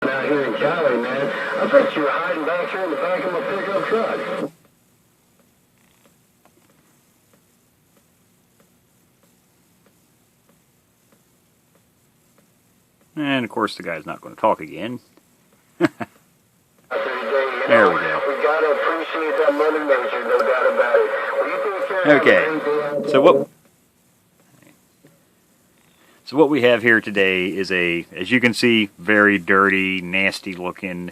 Out here in Cali, man. I bet you were hiding back here in the back of my pickup truck. And of course the guy's not going to talk again. There we go. We gotta appreciate that Mother Nature, no doubt about it. Well, you take care. Okay. So what we have here today is as you can see, very dirty, nasty looking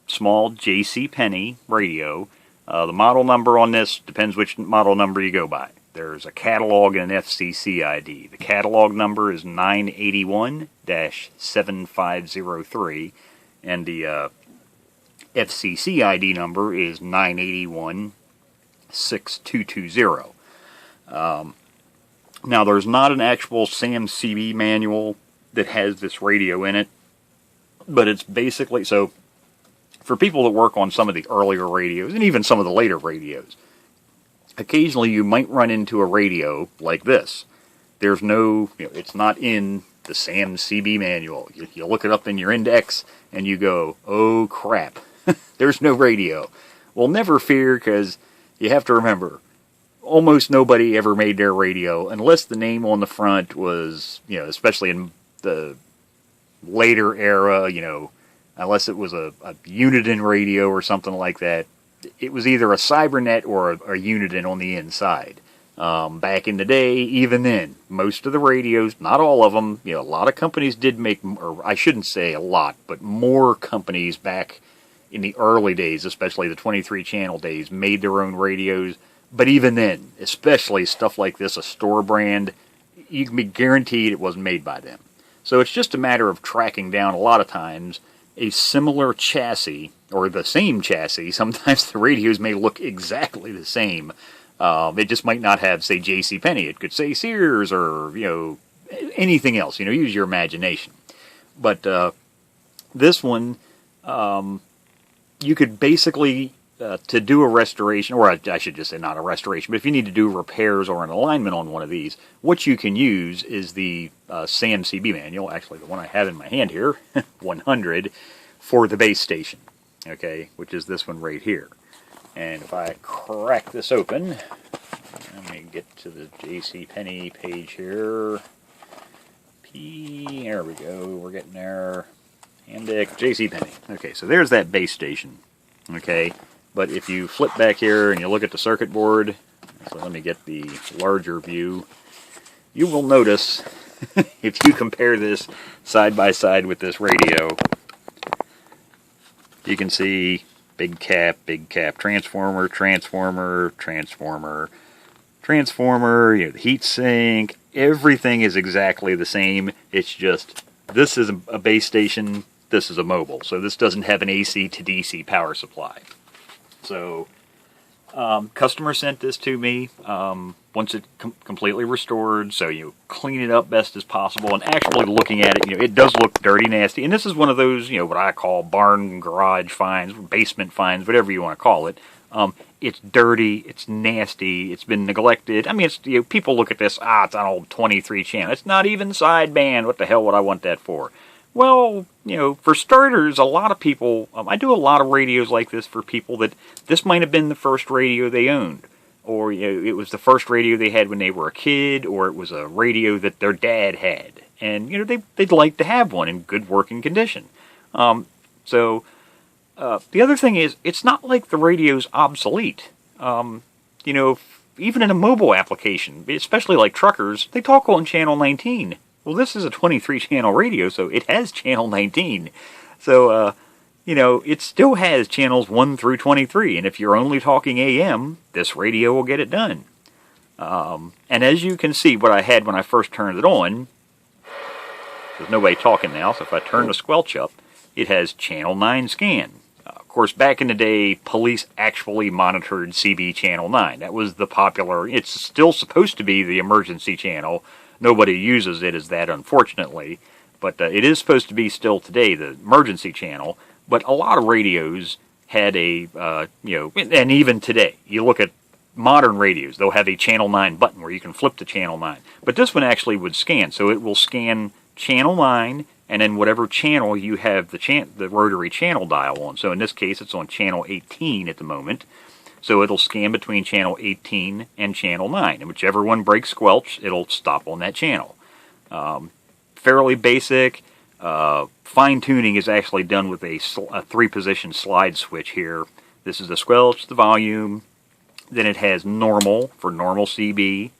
small J.C. Penney radio. The model number on this depends which model number you go by. There's a catalog and an FCC ID. The catalog number is 981-7503, and the FCC ID number is 981-6220. Now, there's not an actual SAM-CB manual that has this radio in it, but it's basically, so for people that work on some of the earlier radios, and even some of the later radios, occasionally you might run into a radio like this. There's no, it's not in the SAM-CB manual. You look it up in your index, and you go, oh crap, there's no radio. Well, never fear, because you have to remember, almost nobody ever made their radio, unless the name on the front was, especially in the later era, unless it was a Uniden radio or something like that. It was either a Cybernet or a Uniden on the inside. Back in the day, even then, most of the radios, not all of them, a lot of companies did make, or I shouldn't say a lot, but more companies back in the early days, especially the 23-channel days, made their own radios. But even then, especially stuff like this, a store brand, you can be guaranteed it wasn't made by them. So it's just a matter of tracking down, a lot of times, a similar chassis, or the same chassis. Sometimes the radios may look exactly the same. It just might not have, say, J.C. Penney. It could say Sears, or, anything else. Use your imagination. But this one, you could basically, to do a restoration, or I should just say not a restoration, but if you need to do repairs or an alignment on one of these, what you can use is the SAM-CB manual, actually the one I have in my hand here, 100, for the base station, okay, which is this one right here. And if I crack this open, let me get to the J.C. Penney page here. There we go, we're getting there. Index, J.C. Penney. Okay, so there's that base station, okay. But if you flip back here and you look at the circuit board, so let me get the larger view, you will notice, if you compare this side by side with this radio, you can see big cap, transformer, the heat sink, everything is exactly the same. It's just, this is a base station, this is a mobile, so this doesn't have an AC to DC power supply. So, customer sent this to me once it completely restored, so you clean it up best as possible, and actually looking at it, it does look dirty, nasty, and this is one of those, what I call barn, garage finds, basement finds, whatever you want to call it. It's dirty, it's nasty, it's been neglected. I mean, it's, people look at this, it's an old 23 channel, it's not even sideband, what the hell would I want that for? Well, for starters, a lot of people, I do a lot of radios like this for people that this might have been the first radio they owned. Or it was the first radio they had when they were a kid, or it was a radio that their dad had. And, they'd like to have one in good working condition. The other thing is, it's not like the radio's obsolete. Even in a mobile application, especially like truckers, they talk on channel 19. Well, this is a 23-channel radio, so it has channel 19. So, it still has channels 1 through 23, and if you're only talking AM, this radio will get it done. And as you can see, what I had when I first turned it on, there's nobody talking now, so if I turn the squelch up, it has channel 9 scan. Of course, back in the day, police actually monitored CB channel 9. That was the popular, it's still supposed to be the emergency channel. Nobody uses it as that, unfortunately, but it is supposed to be still today the emergency channel. But a lot of radios had a, and even today, you look at modern radios, they'll have a channel 9 button where you can flip to channel 9. But this one actually would scan, so it will scan channel 9 and then whatever channel you have the rotary channel dial on. So in this case, it's on channel 18 at the moment. So it'll scan between channel 18 and channel 9, and whichever one breaks squelch, it'll stop on that channel. Fairly basic. Fine-tuning is actually done with a 3-position slide switch here. This is the squelch, the volume, then it has normal for normal CB,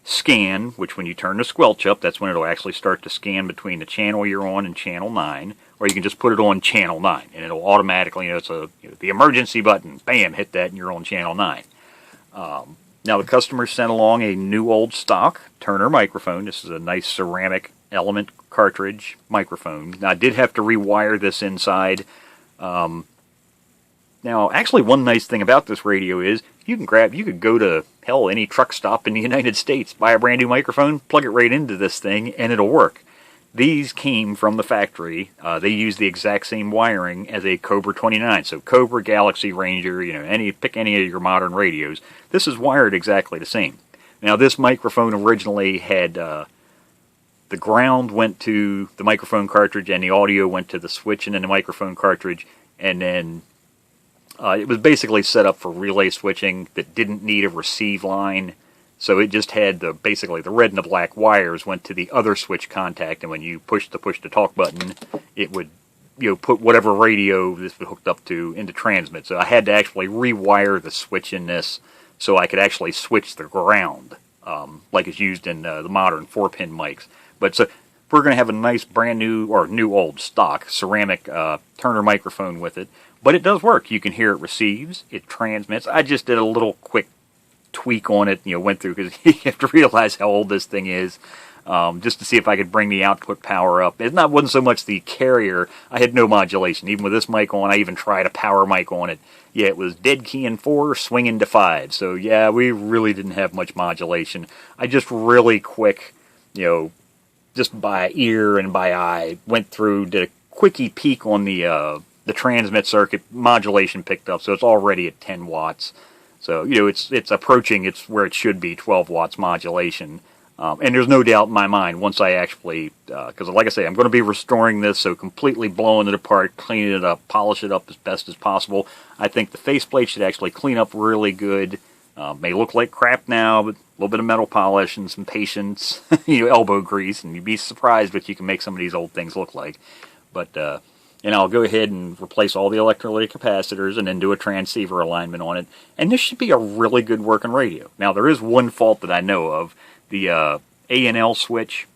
scan, which when you turn the squelch up, that's when it'll actually start to scan between the channel you're on and channel 9, or you can just put it on channel 9, and it'll automatically, it's the emergency button, bam, hit that, and you're on channel 9. Now the customer sent along a new old stock Turner microphone. This is a nice ceramic element cartridge microphone. Now I did have to rewire this inside. Now, actually, one nice thing about this radio is you could go to, hell, any truck stop in the United States, buy a brand new microphone, plug it right into this thing, and it'll work. These came from the factory. They use the exact same wiring as a Cobra 29. So Cobra, Galaxy, Ranger, pick any of your modern radios. This is wired exactly the same. Now, this microphone originally had the ground went to the microphone cartridge, and the audio went to the switch and then the microphone cartridge, and then it was basically set up for relay switching that didn't need a receive line. So it just had basically the red and the black wires went to the other switch contact, and when you push the talk button, it would put whatever radio this was hooked up to into transmit. So I had to actually rewire the switch in this so I could actually switch the ground like it's used in the modern 4-pin mics. But so we're going to have a nice brand new or new old stock ceramic Turner microphone with it. But it does work. You can hear it receives, it transmits. I just did a little quick tweak on it, went through, because you have to realize how old this thing is, just to see if I could bring the output power up. It wasn't so much the carrier. I had no modulation. Even with this mic on, I even tried a power mic on it. Yeah, it was dead key in 4, swinging to 5. So yeah, we really didn't have much modulation. I just really quick, just by ear and by eye, went through, did a quickie peek on the transmit circuit. Modulation picked up, so it's already at 10 watts. So, it's approaching where it should be, 12 watts modulation. And there's no doubt in my mind, once I actually, because like I say, I'm going to be restoring this, so completely blowing it apart, cleaning it up, polish it up as best as possible. I think the faceplate should actually clean up really good. May look like crap now, but a little bit of metal polish and some patience, elbow grease, and you'd be surprised what you can make some of these old things look like. But, and I'll go ahead and replace all the electrolytic capacitors and then do a transceiver alignment on it. And this should be a really good working radio. Now, there is one fault that I know of. The A&L switch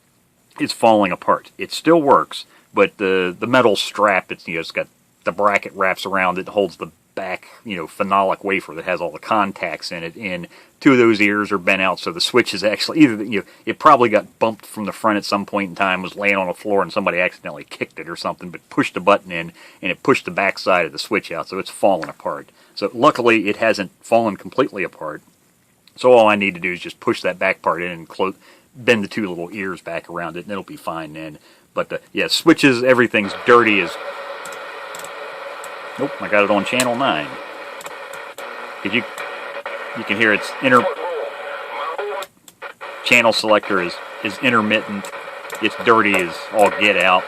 is falling apart. It still works, but the metal strap, it's got the bracket wraps around it, holds the back, phenolic wafer that has all the contacts in it, and 2 of those ears are bent out, so the switch is actually either, it probably got bumped from the front at some point in time, was laying on the floor, and somebody accidentally kicked it or something, but pushed the button in, and it pushed the back side of the switch out, so it's fallen apart. So luckily, it hasn't fallen completely apart. So all I need to do is just push that back part in and bend the 2 little ears back around it, and it'll be fine then. But yeah, switches, everything's dirty as... Nope, I got it on channel 9. Because you can hear its channel selector is intermittent. It's dirty as all get out.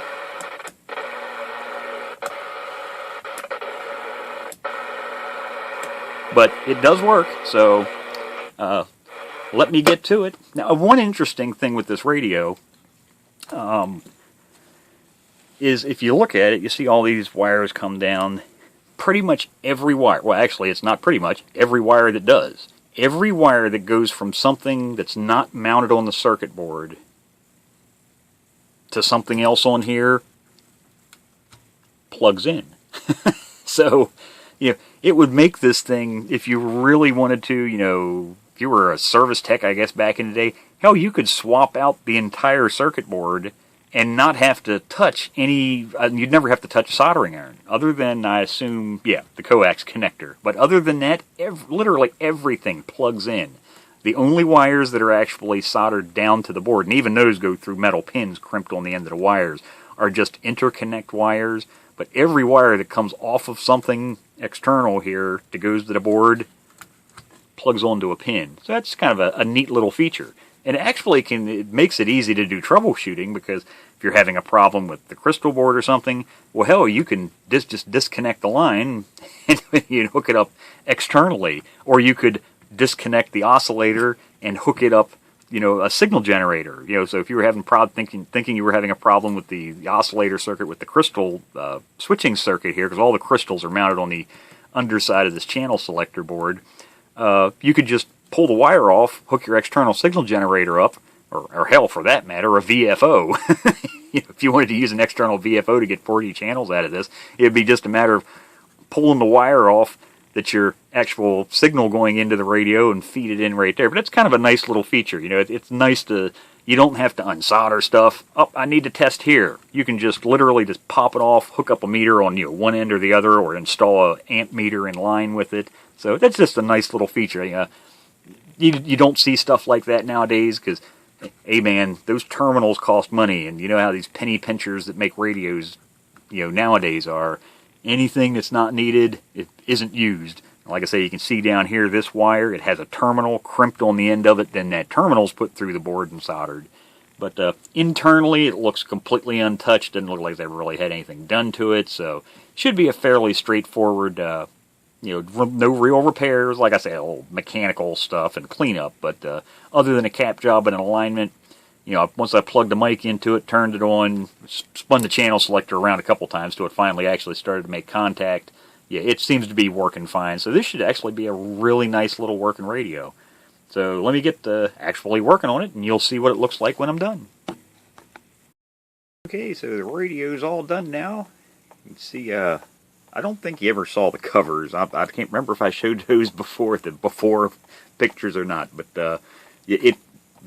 But it does work, so let me get to it. Now, one interesting thing with this radio is if you look at it, you see all these wires come down. Pretty much every wire, well actually it's not pretty much, every wire that does. Every wire that goes from something that's not mounted on the circuit board to something else on here plugs in. So, it would make this thing, if you really wanted to, if you were a service tech, I guess, back in the day, hell, you could swap out the entire circuit board and not have to touch any, you'd never have to touch a soldering iron, other than, I assume, the coax connector. But other than that, literally everything plugs in. The only wires that are actually soldered down to the board, and even those go through metal pins crimped on the end of the wires, are just interconnect wires. But every wire that comes off of something external here that goes to the board plugs onto a pin. So that's kind of a neat little feature. And actually it makes it easy to do troubleshooting, because if you're having a problem with the crystal board or something, well, hell, you can just disconnect the line and you hook it up externally. Or you could disconnect the oscillator and hook it up, a signal generator. So if you were having thinking you were having a problem with the oscillator circuit with the crystal switching circuit here, because all the crystals are mounted on the underside of this channel selector board, you could just pull the wire off, hook your external signal generator up, or hell, for that matter, a VFO. If you wanted to use an external VFO to get 40 channels out of this, it would be just a matter of pulling the wire off that's your actual signal going into the radio and feed it in right there. But it's kind of a nice little feature. It's nice you don't have to unsolder stuff. Oh, I need to test here. You can just literally just pop it off, hook up a meter on one end or the other, or install a amp meter in line with it. So that's just a nice little feature. You don't see stuff like that nowadays, because, hey man, those terminals cost money, and you know how these penny pinchers that make radios, nowadays are. Anything that's not needed, it isn't used. Like I say, you can see down here, this wire, it has a terminal crimped on the end of it, then that terminal's put through the board and soldered. But internally, it looks completely untouched. Doesn't look like they really had anything done to it, so should be a fairly straightforward, no real repairs. Like I say, old mechanical stuff and cleanup, but other than a cap job and an alignment, once I plugged the mic into it, turned it on, spun the channel selector around a couple times till it finally actually started to make contact. Yeah, it seems to be working fine. So this should actually be a really nice little working radio. So let me get actually working on it, and you'll see what it looks like when I'm done. Okay, so the radio's all done now. You can see, I don't think you ever saw the covers. I can't remember if I showed those before pictures or not, but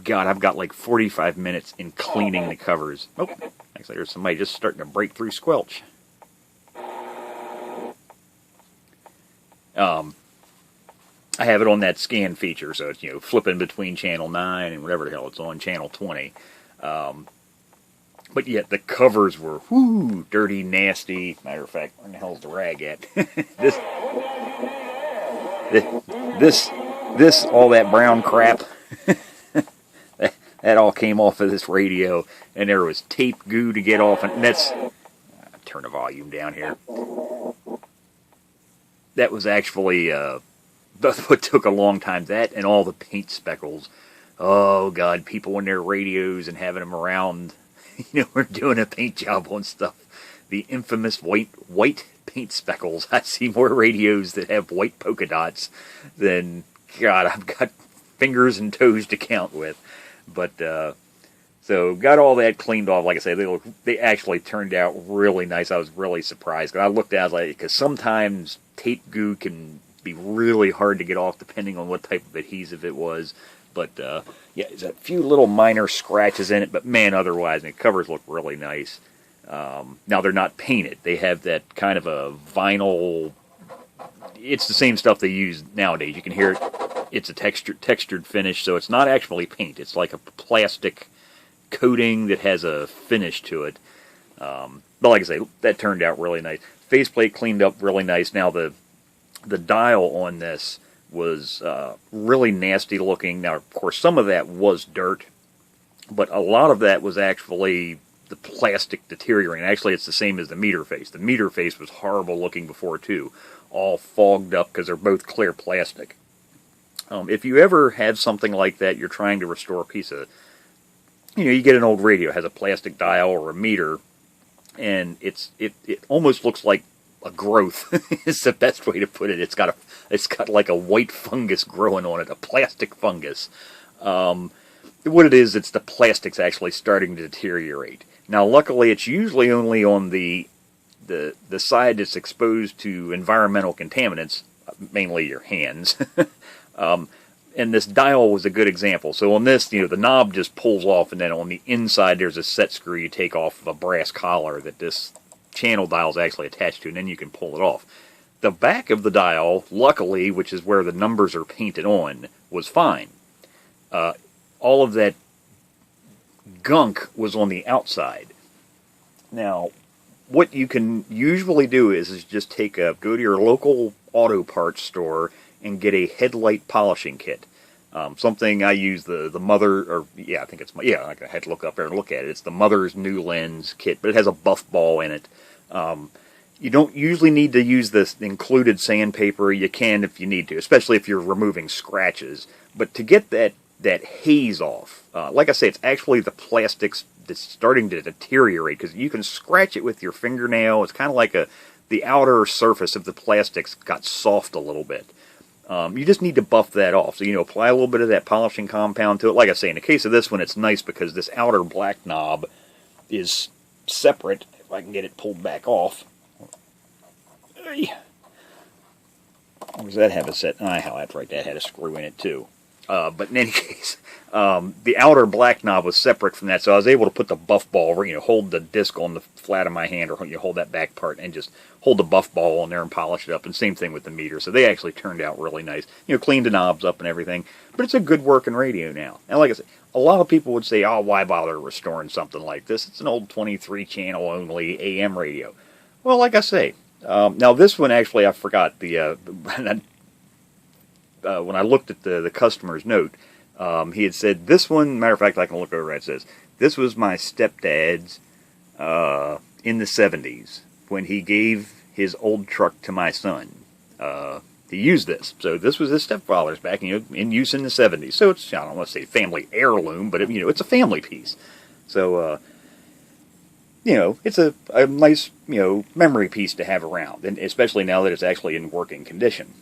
God, I've got like 45 minutes in cleaning the covers. Oh, actually there's somebody just starting to break through squelch. I have it on that scan feature, so it's, flipping between channel 9 and whatever the hell it's on, channel 20. But yet the covers were, dirty, nasty. Matter of fact, where in the hell's the rag at? this, all that brown crap, that all came off of this radio, and there was tape goo to get off, and that's, turn the volume down here. That was actually, what took a long time, that and all the paint speckles. Oh God, people in their radios and having them around, we're doing a paint job on stuff. The infamous white paint speckles. I see more radios that have white polka dots than, God, I've got fingers and toes to count with. But, so got all that cleaned off. Like I say, they actually turned out really nice. I was really surprised. I looked at it, because sometimes tape goo can be really hard to get off depending on what type of adhesive it was. But, yeah, there's a few little minor scratches in it, but man, otherwise, the covers look really nice. Now, they're not painted. They have that kind of a vinyl, it's the same stuff they use nowadays. You can hear it. It's a textured finish, so it's not actually paint. It's like a plastic coating that has a finish to it. But like I say, that turned out really nice. Faceplate cleaned up really nice. Now, the dial on this was really nasty looking. Now, of course, some of that was dirt, but a lot of that was actually the plastic deteriorating. Actually, it's the same as the meter face. The meter face was horrible looking before, too. All fogged up because they're both clear plastic. If you ever have something like that, you're trying to restore a piece of, you get an old radio, it has a plastic dial or a meter, and it almost looks like a growth. Is the best way to put it. It's got like a white fungus growing on it, a plastic fungus. What it is, it's the plastic's actually starting to deteriorate. Now, luckily, it's usually only on the side that's exposed to environmental contaminants, mainly your hands. And this dial was a good example. So on this, the knob just pulls off, and then on the inside there's a set screw you take off of a brass collar that this channel dial is actually attached to, and then you can pull it off. The back of the dial, luckily, which is where the numbers are painted on, was fine. All of that gunk was on the outside. Now, what you can usually do is just go to your local auto parts store and get a headlight polishing kit. Something I use the Mother, or yeah, I think it's, yeah, I had to look up there and look at it. It's the Mother's New Lens kit, but it has a buff ball in it. You don't usually need to use this included sandpaper. You can if you need to, especially if you're removing scratches. But to get that haze off, like I say, it's actually the plastics that's starting to deteriorate, because you can scratch it with your fingernail. It's kind of like the outer surface of the plastics got soft a little bit. You just need to buff that off. So, apply a little bit of that polishing compound to it. Like I say, in the case of this one, it's nice because this outer black knob is separate. If I can get it pulled back off. Or does that have a set? Hell, that's right, that had a screw in it too. But in any case, the outer black knob was separate from that, so I was able to put the buff ball, hold the disc on the flat of my hand, or hold that back part, and just hold the buff ball on there and polish it up. And same thing with the meter. So they actually turned out really nice. Cleaned the knobs up and everything. But it's a good working radio now. And like I said, a lot of people would say, oh, why bother restoring something like this? It's an old 23-channel only AM radio. Well, like I say, now this one actually I forgot. When I looked at the customer's note, he had said this one, matter of fact, I can look over it, says, this was my stepdad's in the 70s when he gave his old truck to my son. He used this. So this was his stepfather's back in use in the 70s. So it's, I don't want to say family heirloom, but it's a family piece. So, it's a nice, memory piece to have around, and especially now that it's actually in working condition.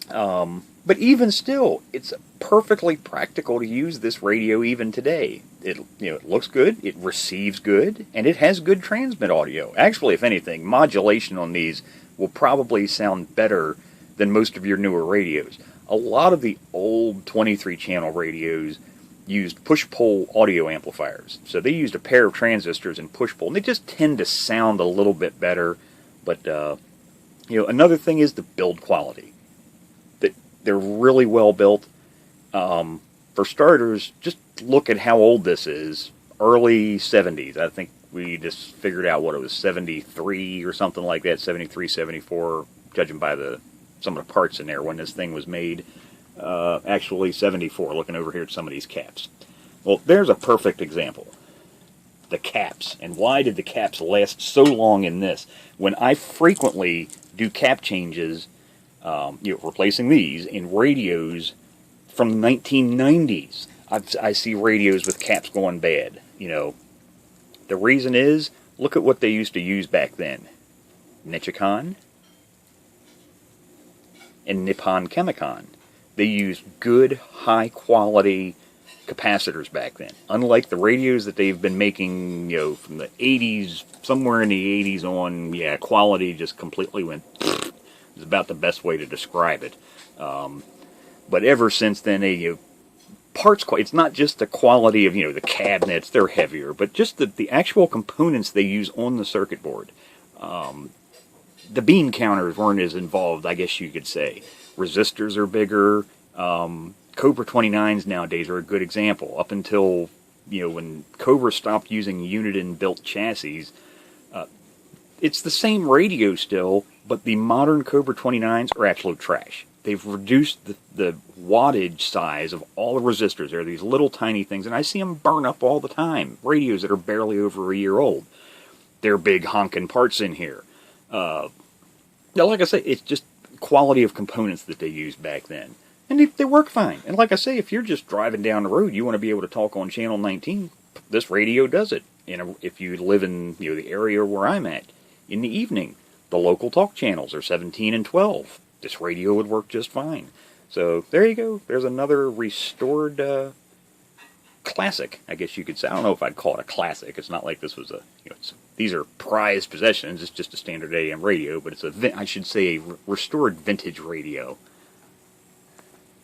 But even still, it's perfectly practical to use this radio even today. It looks good, it receives good, and it has good transmit audio. Actually, if anything, modulation on these will probably sound better than most of your newer radios. A lot of the old 23-channel radios used push-pull audio amplifiers. So they used a pair of transistors and push-pull, and they just tend to sound a little bit better. But, another thing is the build quality. They're really well built. For starters, just look at how old this is. Early 70s. I think we just figured out what it was, 73 or something like that, 73, 74, judging by some of the parts in there when this thing was made. Actually 74, looking over here at some of these caps. Well, there's a perfect example. The caps. And why did the caps last so long in this? When I frequently do cap changes, replacing these in radios from the 1990s. I see radios with caps going bad. The reason is, look at what they used to use back then. Nichicon and Nippon Chemicon. They used good, high-quality capacitors back then. Unlike the radios that they've been making, from the 80s, somewhere in the 80s on, quality just completely went is about the best way to describe it. But ever since then, parts, it's not just the quality of, the cabinets, they're heavier, but just the actual components they use on the circuit board. The bean counters weren't as involved, I guess you could say. Resistors are bigger. Cobra 29s nowadays are a good example. Up until, when Cobra stopped using Uniden-built chassis, it's the same radio still, but the modern Cobra 29s are absolute trash. They've reduced the wattage size of all the resistors. They're these little tiny things, and I see them burn up all the time. Radios that are barely over a year old. They're big honking parts in here. Like I say, it's just quality of components that they used back then. And they work fine. And like I say, if you're just driving down the road, you want to be able to talk on channel 19, this radio does it. If you live in the area where I'm at, in the evening, the local talk channels are 17 and 12. This radio would work just fine. So there you go. There's another restored classic, I guess you could say. I don't know if I'd call it a classic. It's not like this was these are prized possessions. It's just a standard AM radio, but it's I should say a restored vintage radio.